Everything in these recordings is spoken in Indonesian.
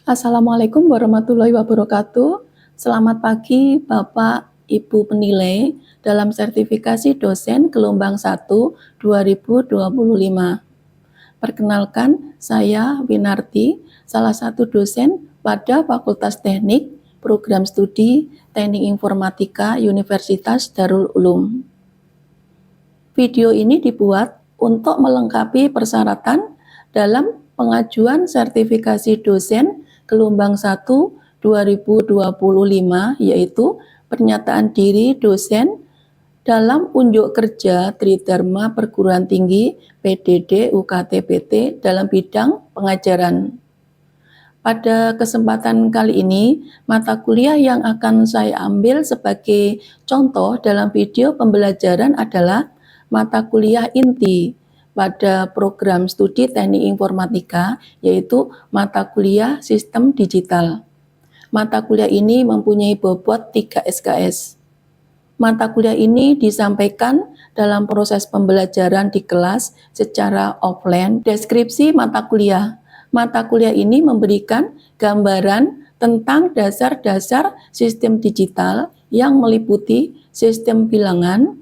Assalamualaikum warahmatullahi wabarakatuh. Selamat pagi Bapak Ibu penilai dalam sertifikasi dosen gelombang 1 2025. Perkenalkan, saya Winarti, salah satu dosen pada Fakultas Teknik, Program Studi Teknik Informatika Universitas Darul Ulum. Video ini dibuat untuk melengkapi persyaratan dalam pengajuan sertifikasi dosen gelombang 1 2025, yaitu pernyataan diri dosen dalam unjuk kerja Tridharma Perguruan Tinggi PDD UKT-PT dalam bidang pengajaran. Pada kesempatan kali ini, mata kuliah yang akan saya ambil sebagai contoh dalam video pembelajaran adalah mata kuliah inti pada program studi Teknik Informatika, yaitu mata kuliah Sistem Digital. Mata kuliah ini mempunyai bobot 3 SKS. Mata kuliah ini disampaikan dalam proses pembelajaran di kelas secara offline. Deskripsi mata kuliah. Mata kuliah ini memberikan gambaran tentang dasar-dasar sistem digital yang meliputi sistem bilangan,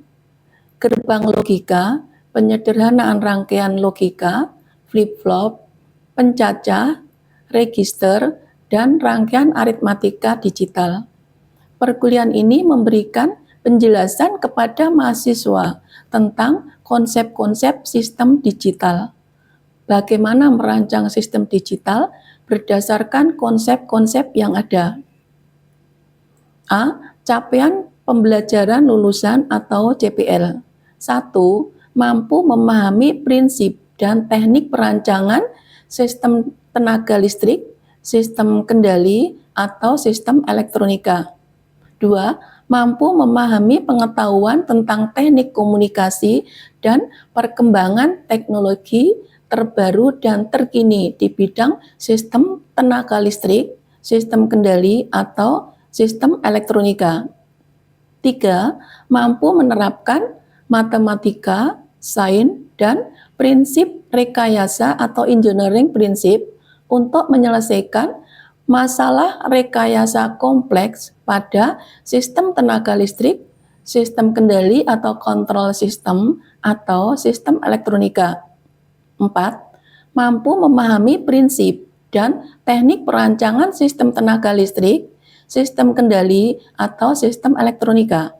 gerbang logika, penyederhanaan rangkaian logika, flip-flop, pencacah, register, dan rangkaian aritmatika digital. Perkuliahan ini memberikan penjelasan kepada mahasiswa tentang konsep-konsep sistem digital. Bagaimana merancang sistem digital berdasarkan konsep-konsep yang ada. A. Capaian pembelajaran lulusan atau CPL. 1. Mampu memahami prinsip dan teknik perancangan sistem tenaga listrik, sistem kendali, atau sistem elektronika. 2. Mampu memahami pengetahuan tentang teknik komunikasi dan perkembangan teknologi terbaru dan terkini di bidang sistem tenaga listrik, sistem kendali, atau sistem elektronika. 3. Mampu menerapkan matematika, sains, dan prinsip rekayasa atau engineering prinsip untuk menyelesaikan masalah rekayasa kompleks pada sistem tenaga listrik, sistem kendali atau kontrol sistem, atau sistem elektronika. 4. Mampu memahami prinsip dan teknik perancangan sistem tenaga listrik, sistem kendali, atau sistem elektronika.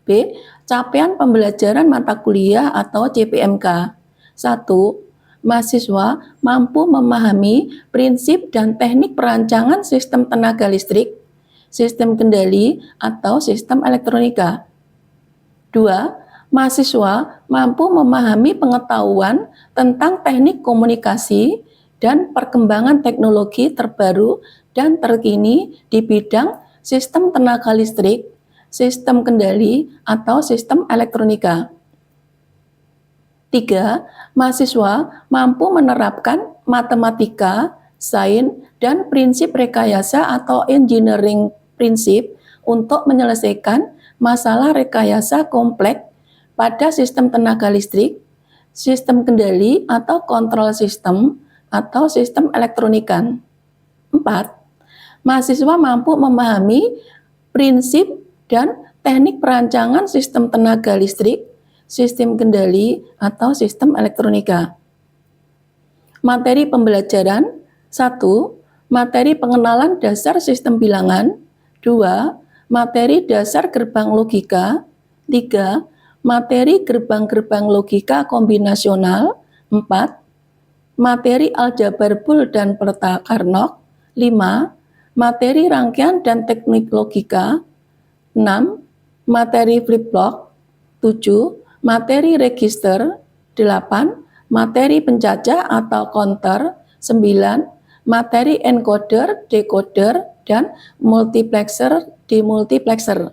B. Capaian pembelajaran mata kuliah atau CPMK. 1. Mahasiswa mampu memahami prinsip dan teknik perancangan sistem tenaga listrik, sistem kendali, atau sistem elektronika. 2. Mahasiswa mampu memahami pengetahuan tentang teknik komunikasi dan perkembangan teknologi terbaru dan terkini di bidang sistem tenaga listrik, sistem kendali, atau sistem elektronika. 3. Mahasiswa mampu menerapkan matematika, sains, dan prinsip rekayasa atau engineering prinsip untuk menyelesaikan masalah rekayasa kompleks pada sistem tenaga listrik, sistem kendali atau kontrol sistem, atau sistem elektronika. 4. Mahasiswa mampu memahami prinsip dan teknik perancangan sistem tenaga listrik, sistem kendali, atau sistem elektronika. Materi pembelajaran. 1. Materi pengenalan dasar sistem bilangan. 2. Materi dasar gerbang logika. 3. Materi gerbang-gerbang logika kombinasional. 4. Materi aljabar Boole dan peta Carnot. 5. Materi rangkaian dan teknik logika. 6. Materi flip-flop. 7. Materi register. 8. Materi pencacah atau counter. 9. Materi encoder, decoder, dan multiplexer, demultiplexer.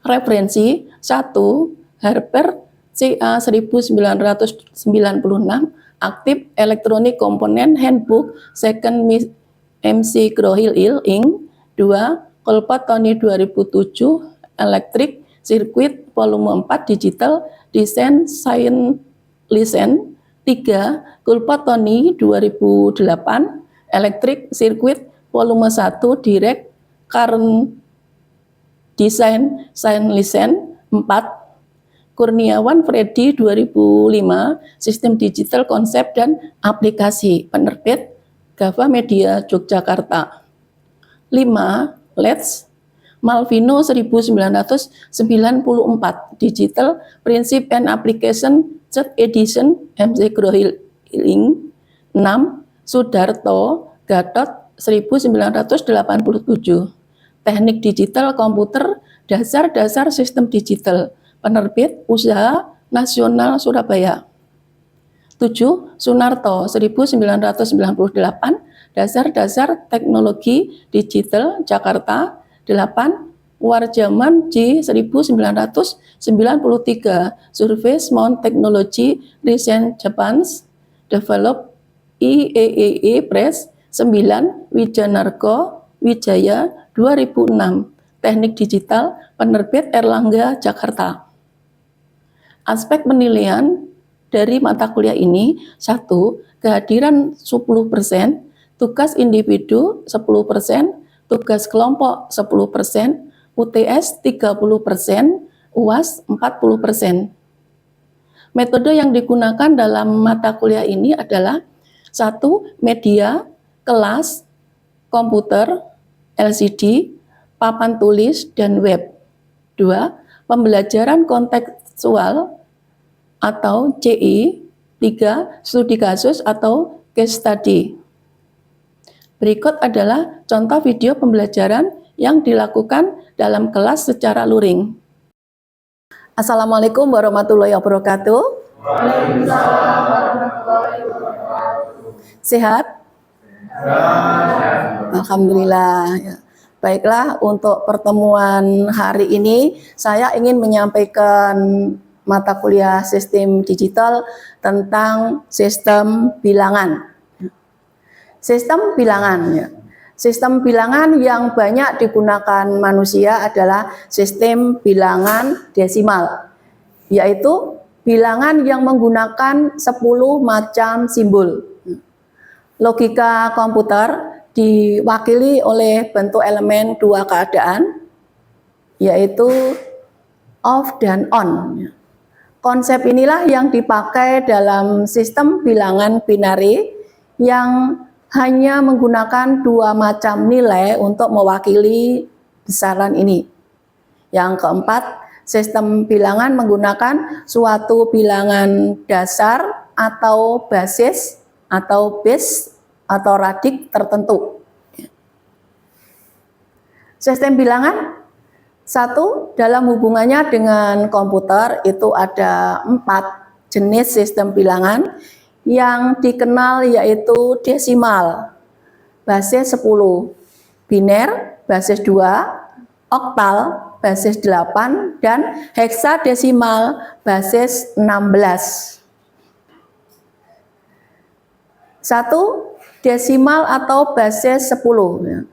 Referensi. 1. Harper CA 1996, Active Electronic Component Handbook, Second MC Grohill Inc. 2. Kolpat Tony 2007, Electric Circuit Volume 4 Digital Design Science License. 3. Kolpat Tony 2008, Electric Circuit Volume 1 Direct Current Design Science License 4. Kurniawan Freddy 2005, Sistem Digital Konsep dan Aplikasi, penerbit Gava Media Yogyakarta. 5. Let's Malvino 1994, Digital Principle and Application 3rd Edition, MC Grohiling. 6. Sudarto Gatot 1987, Teknik Digital Komputer Dasar-Dasar Sistem Digital, penerbit Usaha Nasional Surabaya. 7. Sunarto 1998, Dasar-Dasar Teknologi Digital Jakarta. 8. Warjaman J 1993, Surface Mount Technology Recent Japan's Develop IEEE Press. 9. Wijanarko Wijaya 2006, Teknik Digital, penerbit Erlangga Jakarta. Aspek penilaian dari mata kuliah ini: 1. Kehadiran 10%, tugas individu 10%, tugas kelompok 10%, UTS 30%, UAS 40%. Metode yang digunakan dalam mata kuliah ini adalah: 1. Media, kelas, komputer, LCD, papan tulis, dan web. 2. Pembelajaran kontekstual atau CI. 3. Studi kasus atau case study. Berikut adalah contoh video pembelajaran yang dilakukan dalam kelas secara luring. Assalamualaikum warahmatullahi wabarakatuh. Waalaikumsalam warahmatullahi wabarakatuh. Sehat? Alhamdulillah. Ya. Baiklah, untuk pertemuan hari ini saya ingin menyampaikan mata kuliah sistem digital tentang sistem bilangan. Sistem bilangan, ya. Sistem bilangan yang banyak digunakan manusia adalah sistem bilangan desimal, yaitu bilangan yang menggunakan 10 macam simbol. Logika komputer diwakili oleh bentuk elemen dua keadaan, yaitu off dan on. Konsep inilah yang dipakai dalam sistem bilangan binari yang hanya menggunakan 2 macam nilai untuk mewakili besaran ini. Yang keempat, sistem bilangan menggunakan suatu bilangan dasar atau basis atau base atau radik tertentu. Sistem bilangan 1, dalam hubungannya dengan komputer itu ada 4 jenis sistem bilangan yang dikenal, yaitu desimal, basis 10, biner, basis 2, oktal, basis 8, dan heksadesimal, basis 16. 1 desimal atau basis 10.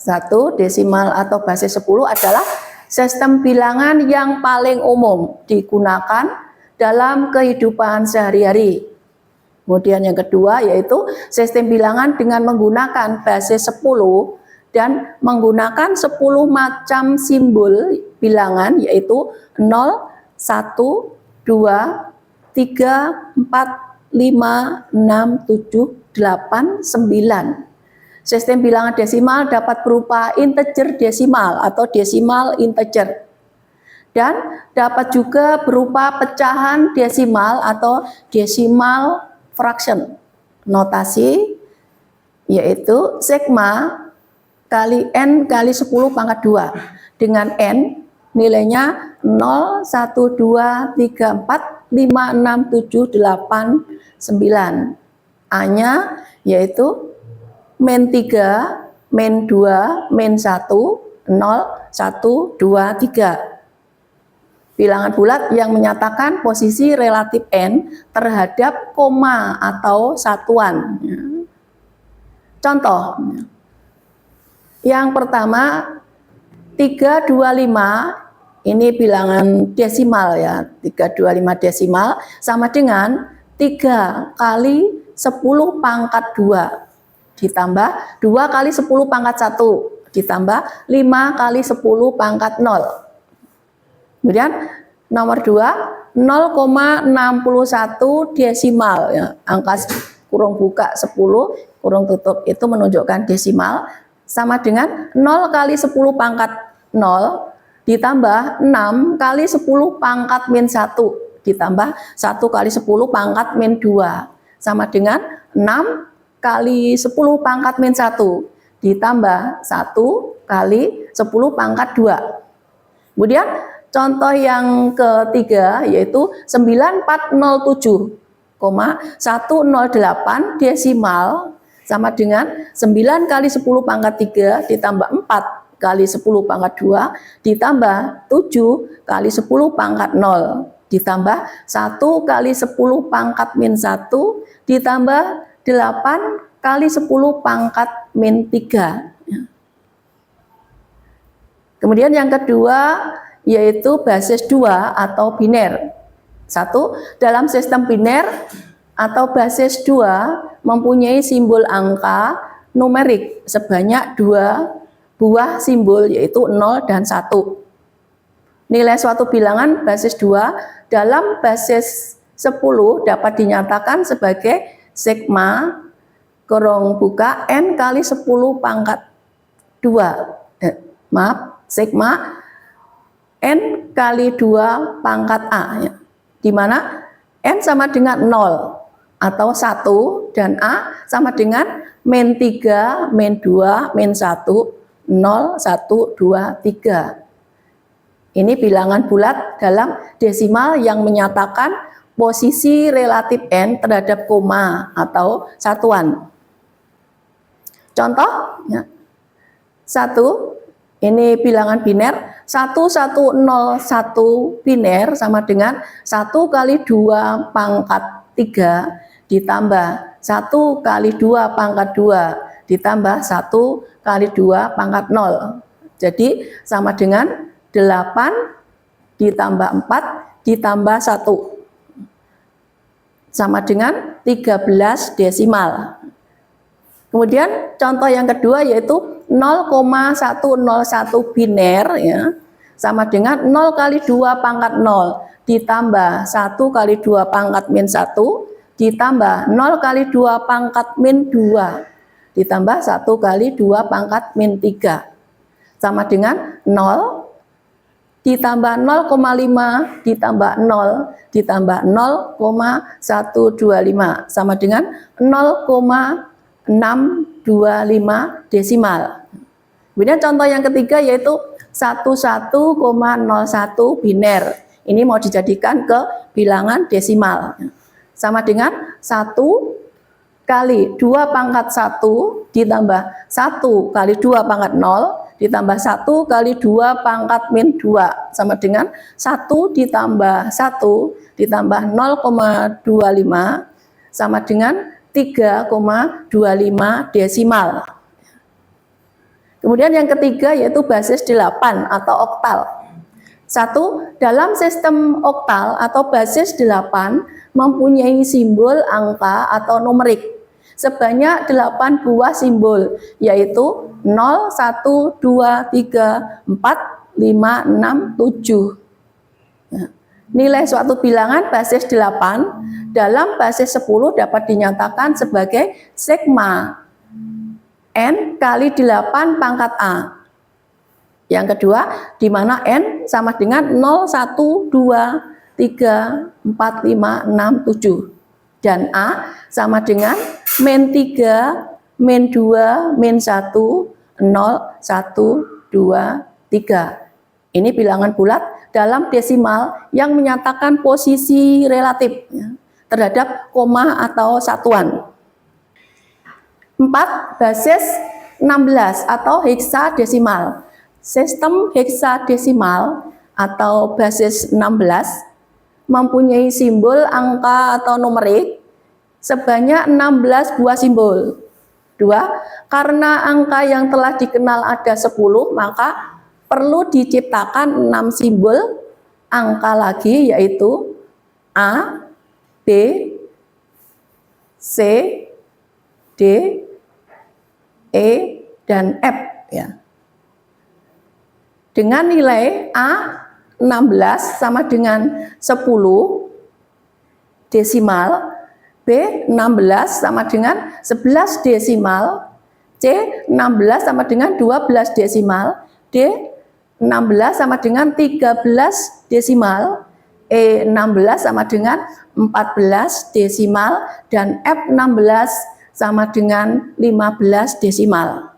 1 desimal atau basis 10 adalah sistem bilangan yang paling umum digunakan dalam kehidupan sehari-hari. Kemudian yang kedua yaitu sistem bilangan dengan menggunakan basis 10 dan menggunakan 10 macam simbol bilangan, yaitu 0, 1, 2, 3, 4, 5, 6, 7, 8, 9. Sistem bilangan desimal dapat berupa integer desimal atau desimal integer, dan dapat juga berupa pecahan desimal atau decimal fraction. Notasi yaitu sigma kali n kali 10 pangkat 2, dengan n nilainya 0, 1, 2, 3, 4, 5, 6, 7, 8, 9. A-nya yaitu min 3, min 2, min 1, 0, 1, 2, 3. Bilangan bulat yang menyatakan posisi relatif n terhadap koma atau satuan. Contoh, yang pertama 325, ini bilangan desimal ya, 325 desimal sama dengan 3 kali 10 pangkat 2. ditambah 2 kali 10 pangkat 1 ditambah 5 kali 10 pangkat 0. Kemudian nomor 2, 0,61 desimal ya. Angka kurung buka 10 kurung tutup itu menunjukkan desimal, sama dengan 0 kali 10 pangkat 0 ditambah 6 kali 10 pangkat min 1 ditambah 1 kali 10 pangkat min 2 sama dengan 6 kali 10 pangkat min 1 ditambah 1 kali 10 pangkat 2. Kemudian contoh yang ketiga yaitu 9407,108 desimal sama dengan 9 kali 10 pangkat 3 ditambah 4 kali 10 pangkat 2 ditambah 7 kali 10 pangkat 0 ditambah 1 kali 10 pangkat min 1 ditambah 8 kali 10 pangkat min 3. Kemudian yang kedua yaitu basis 2 atau biner. 1. Dalam sistem biner atau basis 2 mempunyai simbol angka numerik sebanyak 2 buah simbol yaitu 0 dan 1. Nilai suatu bilangan basis 2 dalam basis 10 dapat dinyatakan sebagai sigma kurung buka n kali 10 pangkat 2. Sigma n kali 2 pangkat a ya. Di mana n sama dengan 0 atau 1 dan a sama dengan min 3, min 2, min 1, 0, 1, 2, 3. Ini bilangan bulat dalam desimal yang menyatakan posisi relatif n terhadap koma atau satuan. Contoh ya. 1, ini bilangan biner 1101 biner sama dengan 1 kali 2 pangkat 3 ditambah 1 kali 2 pangkat 2 ditambah 1 kali 2 pangkat 0. Jadi sama dengan 8 ditambah 4 ditambah 1 sama dengan 13 desimal. Kemudian contoh yang kedua yaitu 0,101 biner ya, sama dengan 0 kali 2 pangkat 0 ditambah 1 kali 2 pangkat min 1 ditambah 0 kali 2 pangkat min 2 ditambah 1 kali 2 pangkat min 3 sama dengan 0 ditambah 0,5 ditambah 0 ditambah 0,125 sama dengan 0,625 desimal. Kemudian contoh yang ketiga yaitu 11,01 biner. Ini mau dijadikan ke bilangan desimal. Sama dengan 1 kali 2 pangkat 1 ditambah 1 kali 2 pangkat 0 ditambah 1 kali 2 pangkat min 2 sama dengan 1 ditambah 1 ditambah 0,25 sama dengan 3,25 desimal. Kemudian yang ketiga yaitu basis 8 atau oktal. 1. Dalam sistem oktal atau basis 8 mempunyai simbol angka atau numerik sebanyak 8 buah simbol yaitu 0, 1, 2, 3, 4, 5, 6, 7. Ya. Nilai suatu bilangan basis 8 dalam basis 10 dapat dinyatakan sebagai sigma n kali 8 pangkat a. Yang kedua, di mana n sama dengan 0, 1, 2, 3, 4, 5, 6, 7. Dan a sama dengan min 3, min 2, min 1, 0, 1, 2, 3. Ini bilangan bulat dalam desimal yang menyatakan posisi relatif ya, terhadap koma atau satuan. 4. Basis 16 atau heksadesimal. Sistem heksadesimal atau basis 16 mempunyai simbol angka atau numerik sebanyak 16 buah simbol. 2. Karena angka yang telah dikenal ada 10, maka perlu diciptakan 6 simbol angka lagi yaitu A, B, C, D, E, dan F ya. Dengan nilai A 16 sama dengan 10 desimal, B 16 sama dengan 11 desimal, C 16 sama dengan 12 desimal, D 16 sama dengan 13 desimal, E 16 sama dengan 14 desimal, dan F 16 sama dengan 15 desimal.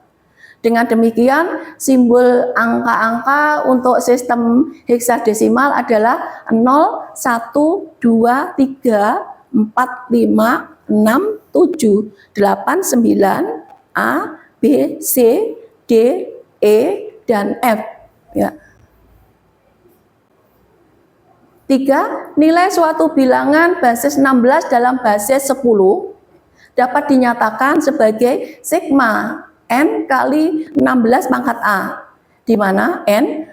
Dengan demikian, simbol angka-angka untuk sistem heksadesimal adalah 0, 1, 2, 3, 4, 5, 6, 7, 8, 9, A, B, C, D, E, dan F. Ya. 3. Nilai suatu bilangan basis 16 dalam basis 10 dapat dinyatakan sebagai sigma N kali 16 pangkat A, di mana N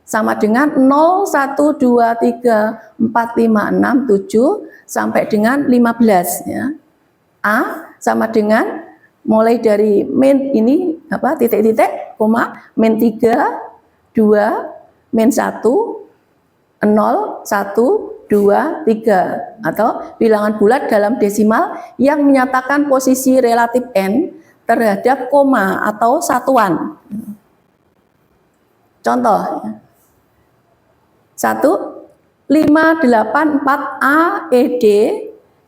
sama dengan 0, 1, 2, 3, 4, 5, 6, 7 sampai dengan 15 ya. A sama dengan mulai dari min ini titik-titik, koma, min 3, 2, min 1, 0, 1, 2, 3 atau bilangan bulat dalam desimal yang menyatakan posisi relatif N terhadap koma atau satuan. Contoh 1, 584A ED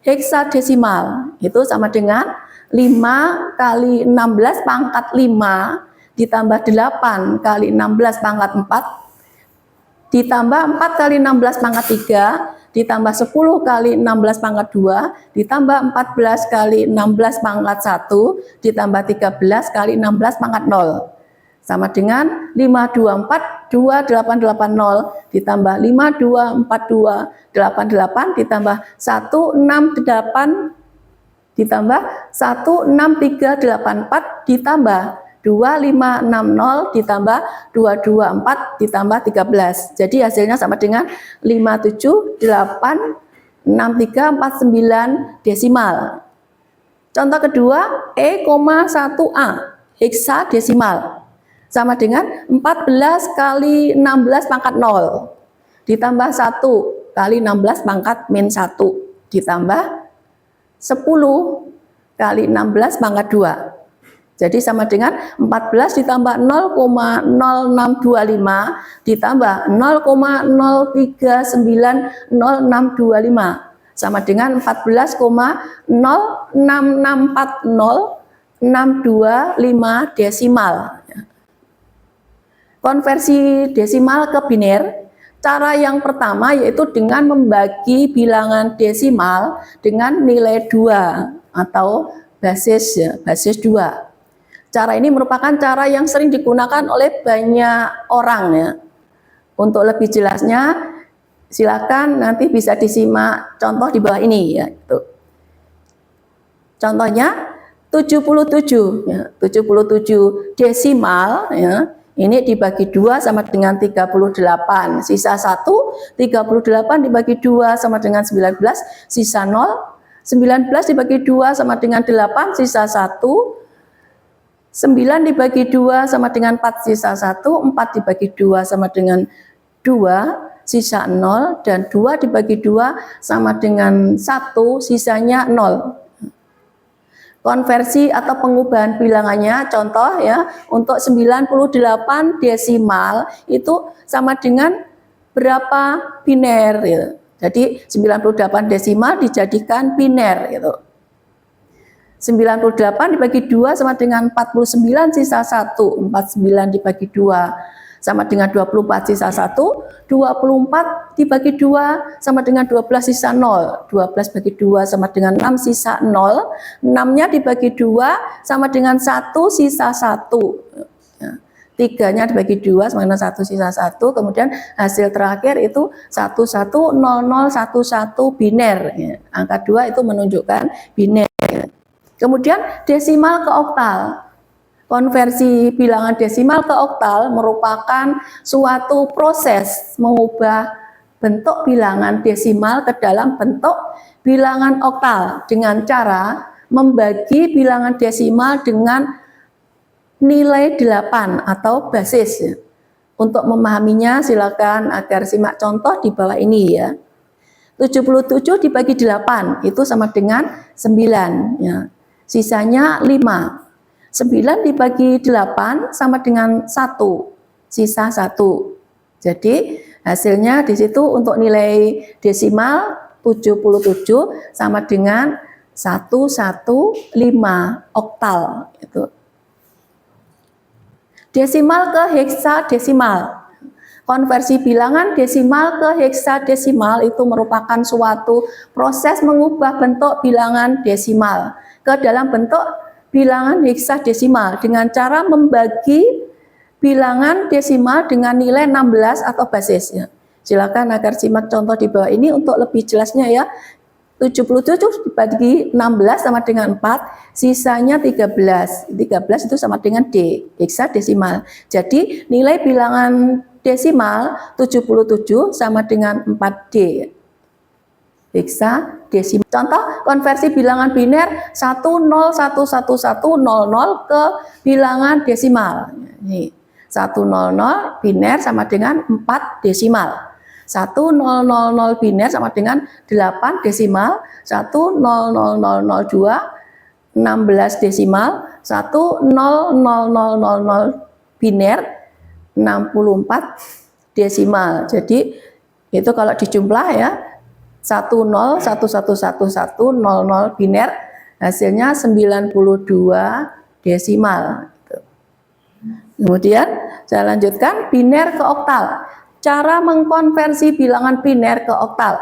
heksadesimal itu sama dengan 5 kali 16 pangkat 5 ditambah 8 kali 16 pangkat 4 ditambah 4 kali 16 pangkat 3 ditambah 10 kali 16 pangkat 2 ditambah 14 kali 16 pangkat 1 ditambah 13 kali 16 pangkat 0 sama dengan 524 2880 ditambah 5242 88 ditambah 168 ditambah 16384 ditambah 2560 ditambah 224 ditambah 13. Jadi hasilnya sama dengan 578649 desimal. Contoh kedua, E,1A heksadesimal sama dengan 14 kali 16 pangkat 0 ditambah 1 kali 16 pangkat min 1 ditambah 10 kali 16 pangkat 2. Jadi sama dengan 14 ditambah 0,0625 ditambah 0,03900625 sama dengan 14,06640,625 desimal. Konversi desimal ke biner, cara yang pertama yaitu dengan membagi bilangan desimal dengan nilai 2 atau basis 2. Cara ini merupakan cara yang sering digunakan oleh banyak orang ya. Untuk lebih jelasnya silakan nanti bisa disimak contoh di bawah ini ya. Contohnya 77 ya, 77 desimal ya. Ini dibagi 2 sama dengan 38, sisa 1, 38 dibagi 2 sama dengan 19, sisa 0, 19 dibagi 2 sama dengan 8, sisa 1, 9 dibagi 2 sama dengan 4, sisa 1, 4 dibagi 2 sama dengan 2, sisa 0, dan 2 dibagi 2 sama dengan 1, sisanya 0. Konversi atau pengubahan bilangannya, contoh ya, untuk 98 desimal itu sama dengan berapa biner ya. Jadi 98 desimal dijadikan biner gitu. 98 dibagi 2 sama dengan 49 sisa 1, 49 dibagi 2 sama dengan 24 sisa 1, 24 dibagi 2 sama dengan 12 sisa 0, 12 bagi 2 sama dengan 6 sisa 0, 6-nya dibagi 2 sama dengan 1 sisa 1. 3-nya dibagi 2 sama dengan 1 sisa 1, kemudian hasil terakhir itu 110011 biner. Angka 2 itu menunjukkan biner. Kemudian desimal ke oktal. Konversi bilangan desimal ke oktal merupakan suatu proses mengubah bentuk bilangan desimal ke dalam bentuk bilangan oktal dengan cara membagi bilangan desimal dengan nilai 8 atau basis ya. Untuk memahaminya silakan agar simak contoh di bawah ini ya. 77 dibagi 8 itu sama dengan 9 ya. Sisanya 5. 9 dibagi 8 sama dengan 1. Sisa 1. Jadi hasilnya di situ untuk nilai desimal 77 sama dengan 115 oktal itu. Desimal ke heksadesimal. Konversi bilangan desimal ke heksadesimal itu merupakan suatu proses mengubah bentuk bilangan desimal ke dalam bentuk bilangan heksadesimal dengan cara membagi bilangan desimal dengan nilai 16 atau basisnya. Silakan agar simak contoh di bawah ini untuk lebih jelasnya ya. 77 dibagi 16 sama dengan 4, sisanya 13. 13 itu sama dengan D, heksadesimal. Jadi nilai bilangan desimal 77 sama dengan 4D. Heksadesimal. Contoh konversi bilangan biner 10111100 ke bilangan desimal. Nih, 100 biner sama dengan 4 desimal. 1000 biner sama dengan 8 desimal, 100002 16 desimal, 100000 biner 64 desimal. Jadi itu kalau dijumlah ya 10111100 biner hasilnya 92 desimal. Kemudian saya lanjutkan biner ke oktal. Cara mengkonversi bilangan biner ke oktal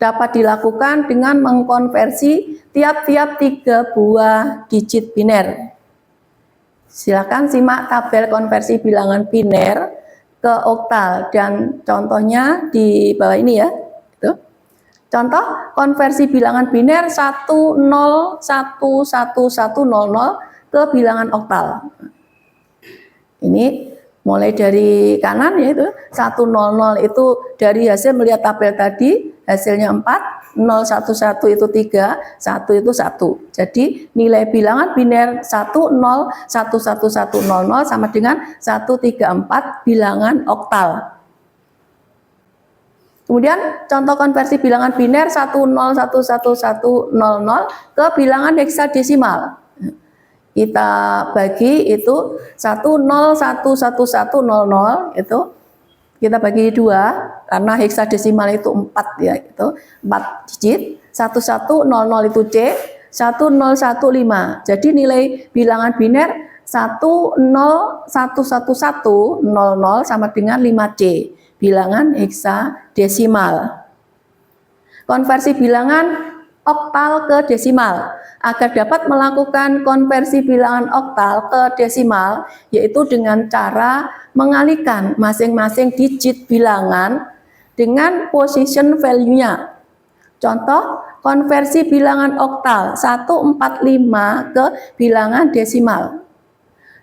dapat dilakukan dengan mengkonversi tiap-tiap 3 buah digit biner. Silakan simak tabel konversi bilangan biner ke oktal dan contohnya di bawah ini ya. Itu. Contoh konversi bilangan biner 10111100 ke bilangan oktal. Ini mulai dari kanan yaitu 100 itu dari hasil melihat tabel tadi hasilnya 4, 011 itu 3, 1 itu 1. Jadi nilai bilangan biner 10111100 sama dengan 134 bilangan oktal. Kemudian contoh konversi bilangan biner 10111100 ke bilangan heksadesimal. Kita bagi itu 10111100 itu kita bagi 2 karena heksadesimal itu 4 ya, itu 4 digit. 1100 itu C, 1015. Jadi nilai bilangan biner 10111100 sama dengan 5C, bilangan heksadesimal. Konversi bilangan oktal ke desimal. Agar dapat melakukan konversi bilangan oktal ke desimal, yaitu dengan cara mengalihkan masing-masing digit bilangan dengan position value-nya. Contoh, konversi bilangan oktal 145 ke bilangan desimal.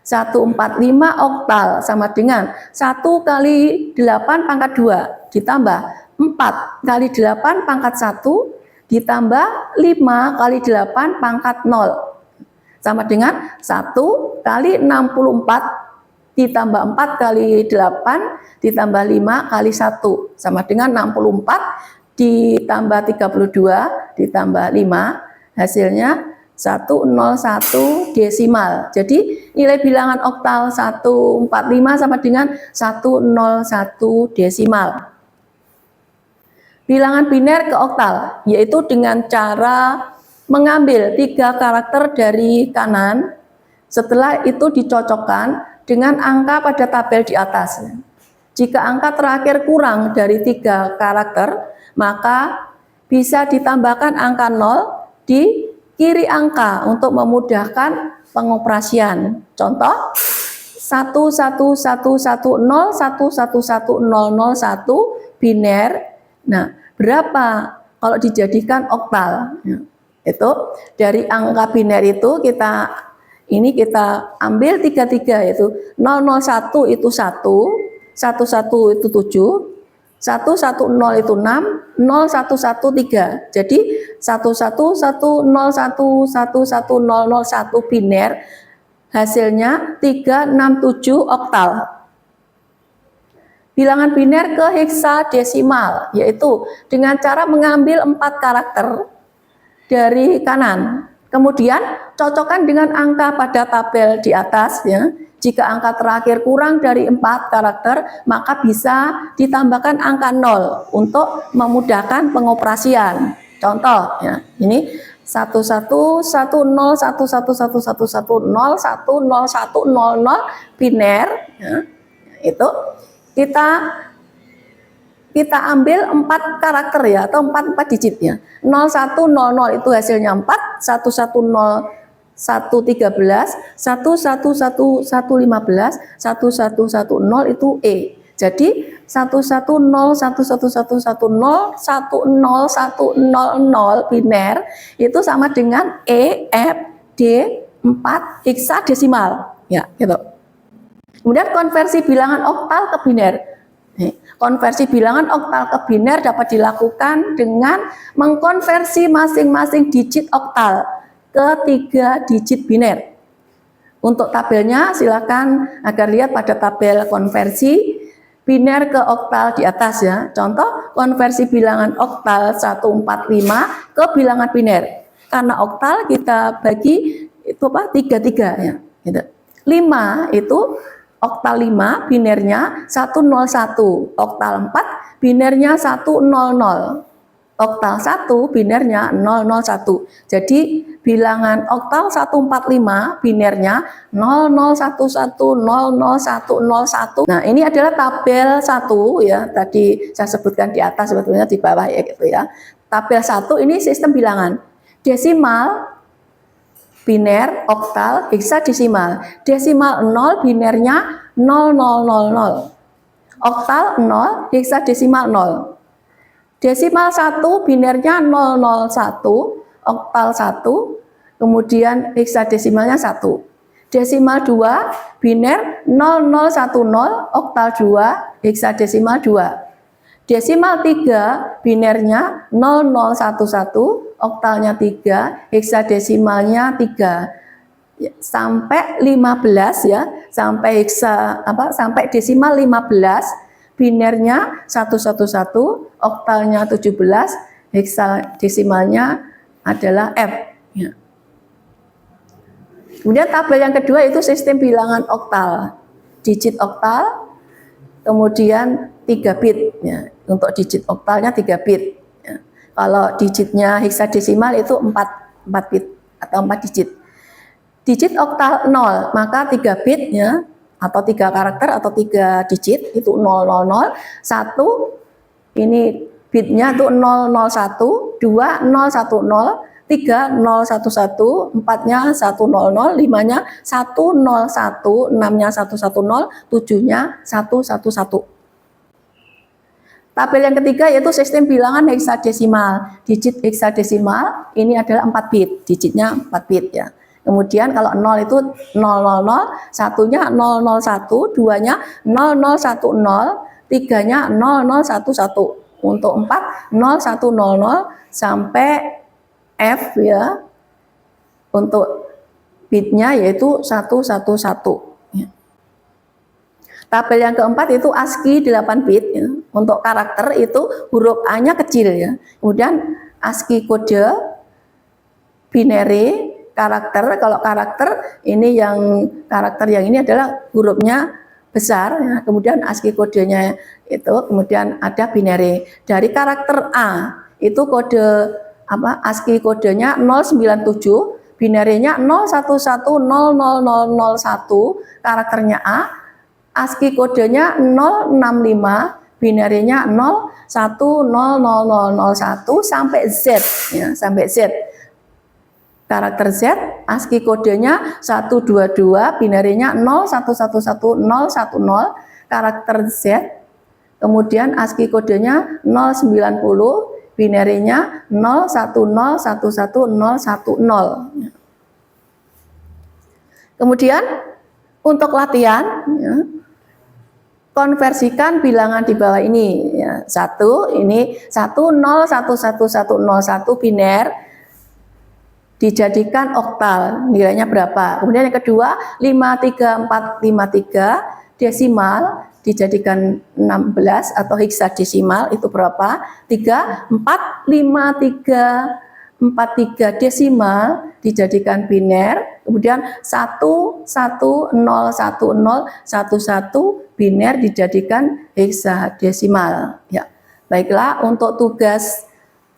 145 oktal sama dengan 1 kali 8 pangkat 2 ditambah 4 kali 8 pangkat 1 ditambah 5 kali 8 pangkat 0 sama dengan 1 kali 64 ditambah 4 kali 8 ditambah 5 kali 1 sama dengan 64 ditambah 32 ditambah 5 hasilnya 101 desimal. Jadi nilai bilangan oktal 145 sama dengan 101 desimal. Bilangan biner ke oktal, yaitu dengan cara mengambil 3 karakter dari kanan, setelah itu dicocokkan dengan angka pada tabel di atas. Jika angka terakhir kurang dari 3 karakter, maka bisa ditambahkan angka 0 di kiri angka untuk memudahkan pengoperasian. Contoh, 11110111001 biner. Nah, berapa kalau dijadikan oktal? Itu dari angka biner itu kita ambil 33 yaitu 001 itu 1, 11 itu 7, 110 itu 6, 0113. Jadi 1110111001 biner hasilnya 367 oktal. Bilangan biner ke heksadesimal, yaitu dengan cara mengambil 4 karakter dari kanan. Kemudian cocokkan dengan angka pada tabel di atas ya. Jika angka terakhir kurang dari 4 karakter, maka bisa ditambahkan angka 0 untuk memudahkan pengoperasian. Contoh ya, ini 1110111110101000 biner ya. Itu kita ambil 4 karakter ya, atau 4 digit ya. 0100 itu hasilnya 4, 110 113, 111115, 1110 itu E. Jadi 1101111101010 biner itu sama dengan E, F, D, 4 heksadesimal ya, gitu. Kemudian konversi bilangan oktal ke biner. Konversi bilangan oktal ke biner dapat dilakukan dengan mengkonversi masing-masing digit oktal ke 3 digit biner. Untuk tabelnya silakan agar lihat pada tabel konversi biner ke oktal di atas ya. Contoh konversi bilangan oktal 145 ke bilangan biner. Karena oktal kita bagi itu 3 ya. Gitu. 5 itu oktal 5 binernya 101, oktal 4 binernya 100. Oktal 1 binernya 001. Jadi bilangan oktal 145 binernya 0011000101. Nah, ini adalah tabel 1 ya. Tadi saya sebutkan di atas, sebetulnya di bawah ya gitu ya. Tabel 1 ini sistem bilangan. Desimal, biner, oktal, heksadesimal. Desimal 0 binernya 0000. Oktal 0, heksadesimal 0. Desimal 1 binernya 001, oktal 1, kemudian heksadesimalnya 1. Desimal 2 biner 0010, oktal 2, heksadesimal 2. Desimal 3 binernya 0011, oktalnya 3, heksadesimalnya 3. Sampai 15 ya, sampai sampai desimal 15 binernya 111, oktalnya 17, heksadesimalnya adalah F ya. Kemudian tabel yang kedua itu sistem bilangan oktal. Digit oktal kemudian 3 bit ya. Untuk digit oktalnya 3 bit ya. Kalau digitnya heksadesimal itu 4 bit atau 4 digit. Digit oktal 0 maka 3 bit ya, atau 3 karakter atau 3 digit itu 000, 1 ini bitnya itu 001, 2 010, 3 011, 4-nya 100, 5-nya 101, 6-nya 110, 7-nya 111. Tabel yang ketiga yaitu sistem bilangan heksadesimal. Digit heksadesimal ini adalah 4 bit, digitnya 4 bit ya. Kemudian kalau 0 itu 000, 1-nya 001, 2-nya 0010, 3-nya 0011. Untuk 4 0100 sampai F ya. Untuk bitnya yaitu 111 ya. Tabel yang keempat itu ASCII 8 bit ya. Untuk karakter itu huruf A-nya kecil ya. Kemudian ASCII kode binary karakter. Kalau karakter ini karakter yang ini adalah hurufnya besar ya. Kemudian ASCII kodenya itu kemudian ada binary. Dari karakter A itu kode ASCII kodenya 097, binary-nya 01100001, karakternya A. ASCII kodenya 065, binary-nya 010001 sampai Z ya, sampai Z. Karakter Z, ASCII kodenya 122, binary-nya 01111010, karakter Z. Kemudian ASCII kodenya 090, binary-nya 01011010. Kemudian untuk latihan ya, konversikan bilangan di bawah ini ya. 1 ini 10111101 biner dijadikan oktal, nilainya berapa. Kemudian yang kedua, 53453 desimal dijadikan 16 atau heksadesimal itu berapa? 345343 desimal dijadikan biner, kemudian 1101011 biner dijadikan heksadesimal. Ya. Baiklah, untuk tugas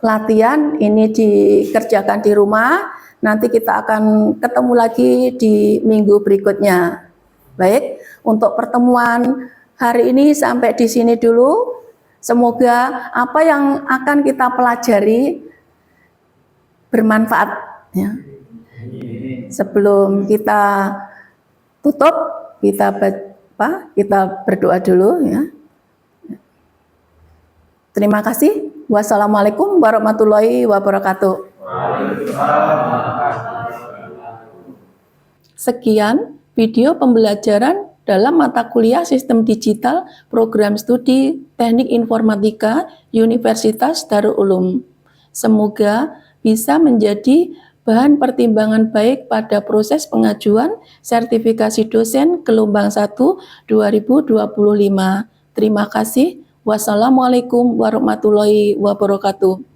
latihan ini dikerjakan di rumah. Nanti kita akan ketemu lagi di minggu berikutnya. Baik, untuk pertemuan hari ini sampai di sini dulu. Semoga apa yang akan kita pelajari bermanfaat. Ya. Sebelum kita tutup, kita berdoa dulu. Ya. Terima kasih. Wassalamualaikum warahmatullahi wabarakatuh. Sekian video pembelajaran dalam mata kuliah Sistem Digital Program Studi Teknik Informatika Universitas Darul Ulum. Semoga bisa menjadi bahan pertimbangan baik pada proses pengajuan sertifikasi dosen gelombang 1 2025. Terima kasih. Wassalamualaikum warahmatullahi wabarakatuh.